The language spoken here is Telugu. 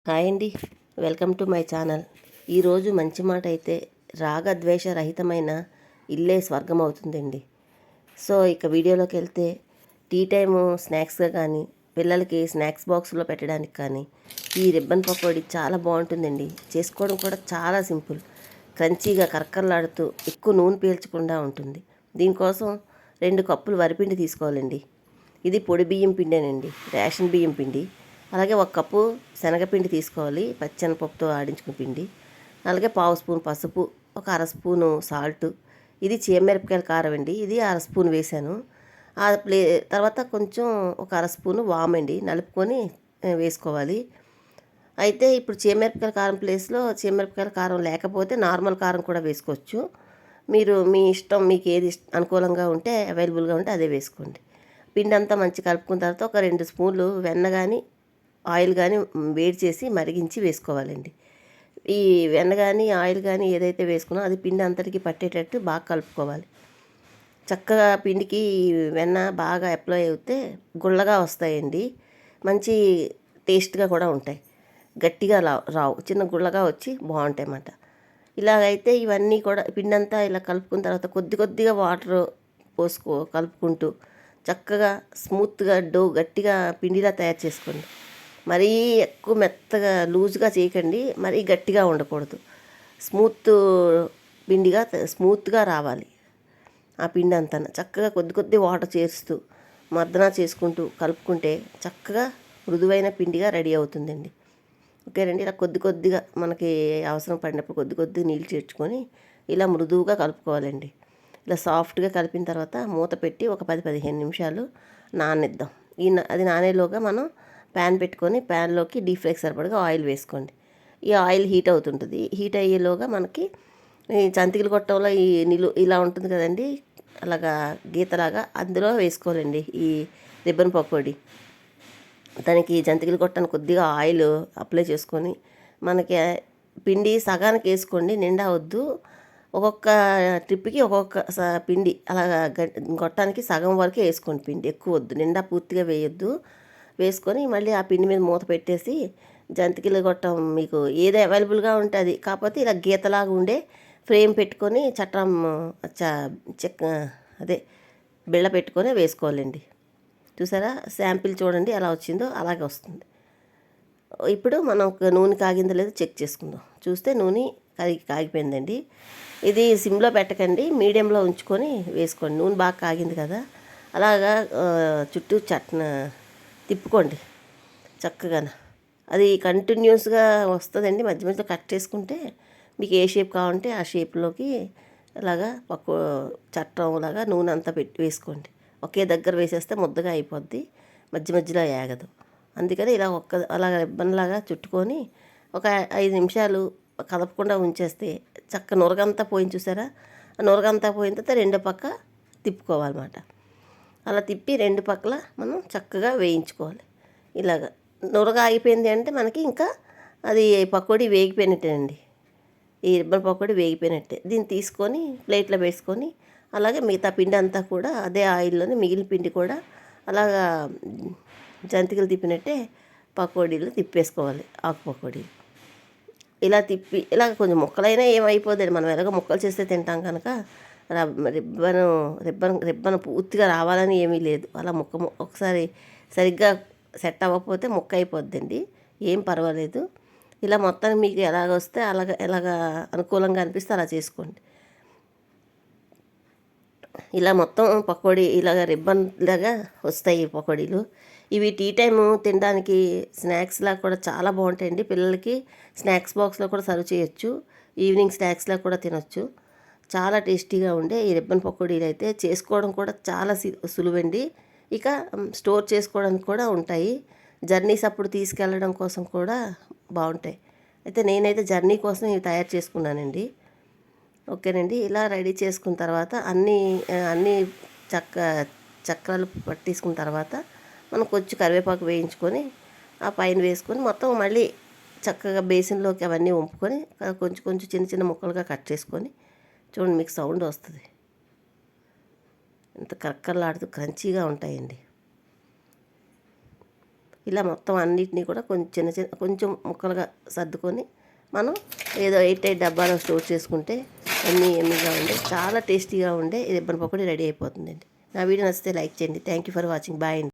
హాయ్ అండి, వెల్కమ్ టు మై ఛానల్. ఈరోజు మంచి మాట అయితే రాగద్వేష రహితమైన ఇల్లే స్వర్గం అవుతుందండి. సో ఇక వీడియోలోకి వెళ్తే టీ టైము స్నాక్స్గా కానీ పిల్లలకి స్నాక్స్ బాక్స్లో పెట్టడానికి కానీ ఈ రిబ్బన్ పకోడీ చాలా బాగుంటుందండి. చేసుకోవడం కూడా చాలా సింపుల్, క్రంచీగా కరకరలాడుతూ ఎక్కువ నూనె పీల్చకుండా ఉంటుంది. దీనికోసం 2 కప్పులు వరిపిండి తీసుకోవాలండి. ఇది పొడి బియ్యం పిండేనండి, రేషన్ బియ్యం పిండి. అలాగే 1 కప్పు శనగపిండి తీసుకోవాలి, పచ్చెనపప్పుతో ఆడించుకున్న పిండి. అలాగే పావు స్పూన్ పసుపు, ఒక అర స్పూను సాల్ట్. ఇది చీమమిరపకాయల కారం అండి, ఇది అర స్పూన్ వేసాను. తర్వాత కొంచెం ఒక అర స్పూను వామండి నలుపుకొని వేసుకోవాలి. అయితే ఇప్పుడు చీమమిరపకాయల కారం ప్లేస్లో చీమమిరపకాయల కారం లేకపోతే నార్మల్ కారం కూడా వేసుకోవచ్చు. మీరు మీ ఇష్టం, మీకు ఏది అనుకూలంగా ఉంటే అవైలబుల్గా ఉంటే అదే వేసుకోండి. పిండి అంతా మంచి కలుపుకున్న తర్వాత ఒక 2 స్పూన్లు వెన్న కానీ ఆయిల్ కానీ వేడి చేసి మరిగించి వేసుకోవాలండి. ఈ వెన్న కానీ ఆయిల్ కానీ ఏదైతే వేసుకున్నా అది పిండి అంతటికి పట్టేటట్టు బాగా కలుపుకోవాలి. చక్కగా పిండికి వెన్న బాగా అప్లై అవుతే గుళ్ళగా వస్తాయండి, మంచి టేస్ట్గా కూడా ఉంటాయి. గట్టిగా రావు, చిన్న గుళ్ళగా వచ్చి బాగుంటాయి అన్నమాట. ఇలాగైతే ఇవన్నీ కూడా పిండి అంతా ఇలా కలుపుకున్న తర్వాత కొద్ది కొద్దిగా వాటర్ కలుపుకుంటూ చక్కగా స్మూత్గా గట్టిగా పిండిలా తయారు చేసుకోండి. మరీ ఎక్కువ మెత్తగా లూజ్గా చేయకండి, మరీ గట్టిగా ఉండకూడదు. స్మూత్గా రావాలి ఆ పిండి అంతా. చక్కగా కొద్ది కొద్ది వాటర్ చేస్తూ మర్దన చేసుకుంటూ కలుపుకుంటే చక్కగా మృదువైన పిండిగా రెడీ అవుతుందండి. ఓకేనండి, ఇలా కొద్ది కొద్దిగా మనకి అవసరం పడినప్పుడు కొద్ది కొద్దిగా నీళ్ళు చేర్చుకొని ఇలా మృదువుగా కలుపుకోవాలండి. ఇలా సాఫ్ట్గా కలిపిన తర్వాత మూత పెట్టి ఒక 10-15 నిమిషాలు నాననిద్దాం. అది నానేలోగా మనం ప్యాన్ పెట్టుకొని ప్యాన్లోకి డీప్ ఫ్రైకి సరిపడగా ఆయిల్ వేసుకోండి. ఈ ఆయిల్ హీట్ అవుతుంటుంది. హీట్ అయ్యేలోగా మనకి ఈ జంతికలు గొట్టంలో ఈ ఇలా ఉంటుంది కదండి, అలాగా గీతలాగా అందులో వేసుకోవాలండి ఈ రిబ్బన్ పకోడీ. దానికి జంతికలు గొట్టానికి కొద్దిగా ఆయిల్ అప్లై చేసుకొని మనకి పిండి సగానికి వేసుకోండి, నిండా వద్దు. ఒక్కొక్క ట్రిప్కి ఒక్కొక్క పిండి అలాగా గొట్టానికి సగం వరకే వేసుకోండి పిండి, ఎక్కువ వద్దు, నిండా పూర్తిగా వేయొద్దు. వేసుకొని మళ్ళీ ఆ పిండి మీద మూత పెట్టేసి జంతికలు గొట్టం మీకు ఏది అవైలబుల్గా ఉంటుంది, కాకపోతే ఇలా గీతలాగా ఉండే ఫ్రేమ్ పెట్టుకొని చట్టం అదే బిళ్ళ పెట్టుకొని వేసుకోవాలండి. చూసారా, శాంపిల్ చూడండి ఎలా వచ్చిందో అలాగే వస్తుంది. ఇప్పుడు మనం నూనె కాగిందో లేదో చెక్ చేసుకుందాం. చూస్తే నూనె కాగిపోయిందండి. ఇది సిమ్లో పెట్టకండి, మీడియంలో ఉంచుకొని వేసుకోండి. నూనె బాగా కాగింది కదా, అలాగా చుట్టూ తిప్పుకోండి చక్కగా. అది కంటిన్యూస్గా వస్తుందండి. మధ్య మధ్యలో కట్ చేసుకుంటే మీకు ఏ షేప్ కావాలంటే ఆ షేప్లోకి అలాగా చట్టంలాగా నూనె అంతా వేసుకోండి. ఒకే దగ్గర వేసేస్తే ముద్దగా అయిపోద్ది, మధ్య మధ్యలో ఏగదు. అందుకని ఇలా అలాగ రిబ్బన్లాగా చుట్టుకొని ఒక 5 నిమిషాలు కదపకుండా ఉంచేస్తే నురగంతా పోయింది. చూసారా, నురగంతా పోయిన తర్వాత రెండో పక్క తిప్పుకోవాలన్నమాట. అలా తిప్పి 2 పక్కల మనం చక్కగా వేయించుకోవాలి. ఇలాగ నురగ ఆగిపోయింది అంటే మనకి ఇంకా అది పకోడీ వేగిపోయినట్టేనండి. ఈ రిబ్బన్ పకోడీ వేగిపోయినట్టే. దీన్ని తీసుకొని ప్లేట్లో వేసుకొని అలాగే మిగతా పిండి అంతా కూడా అదే ఆయిల్లోనే మిగిలిన పిండి కూడా అలాగా జంతికలు తిప్పినట్టే పకోడీలు తిప్పేసుకోవాలి, ఆకు పకోడీలు. ఇలా తిప్పి ఇలా కొంచెం ముక్కలైనా ఏమైపోదండి, మనం ఎలాగో ముక్కలు చేస్తే తింటాం కనుక. రిబ్బన్ పూర్తిగా రావాలని ఏమీ లేదు. అలా ఒకసారి సరిగ్గా సెట్ అవ్వకపోతే ముక్క అయిపోద్దండి, ఏం పర్వాలేదు. ఇలా మొత్తానికి మీకు ఎలాగొస్తే ఎలాగ అనుకూలంగా అనిపిస్తే అలా చేసుకోండి. ఇలా మొత్తం పకోడీ ఇలాగ రిబ్బన్ లాగా వస్తాయి ఈ పకోడీలు. ఇవి టీ టైము తినడానికి స్నాక్స్లా కూడా చాలా బాగుంటాయండి. పిల్లలకి స్నాక్స్ బాక్స్లో కూడా సర్వ్ చేయొచ్చు, ఈవినింగ్ స్నాక్స్లా కూడా తినొచ్చు. చాలా టేస్టీగా ఉండే ఈ రిబ్బన్ పకోడీలు అయితే చేసుకోవడం కూడా చాలా సులువండి. ఇక స్టోర్ చేసుకోవడానికి కూడా ఉంటాయి, జర్నీస్ అప్పుడు తీసుకెళ్ళడం కోసం కూడా బాగుంటాయి. అయితే నేనైతే జర్నీ కోసం ఇవి తయారు చేసుకున్నానండి. ఓకేనండి, ఇలా రెడీ చేసుకున్న తర్వాత అన్నీ చక్రాలు పట్టేసుకున్న తర్వాత మనం కొంచెం కరివేపాకు వేయించుకొని ఆ పైన వేసుకొని మొత్తం మళ్ళీ చక్కగా బేసిన్లోకి అవన్నీ వంపుకొని కొంచెం కొంచెం చిన్న చిన్న ముక్కలుగా కట్ చేసుకొని చూడండి, మీకు సౌండ్ వస్తుంది, ఇంత కరకరలాడుతూ క్రంచీగా ఉంటాయండి. ఇలా మొత్తం అన్నిటినీ కూడా కొంచెం ముక్కలుగా సర్దుకొని మనం ఏదో 8 డబ్బాలో స్టోర్ చేసుకుంటే ఎమ్మీగా ఉండే చాలా టేస్టీగా ఉండే రిబ్బన్ పకోడీ రెడీ అయిపోతుందండి. నా వీడియో నచ్చితే లైక్ చేయండి. Thank you for watching. Bye అండి.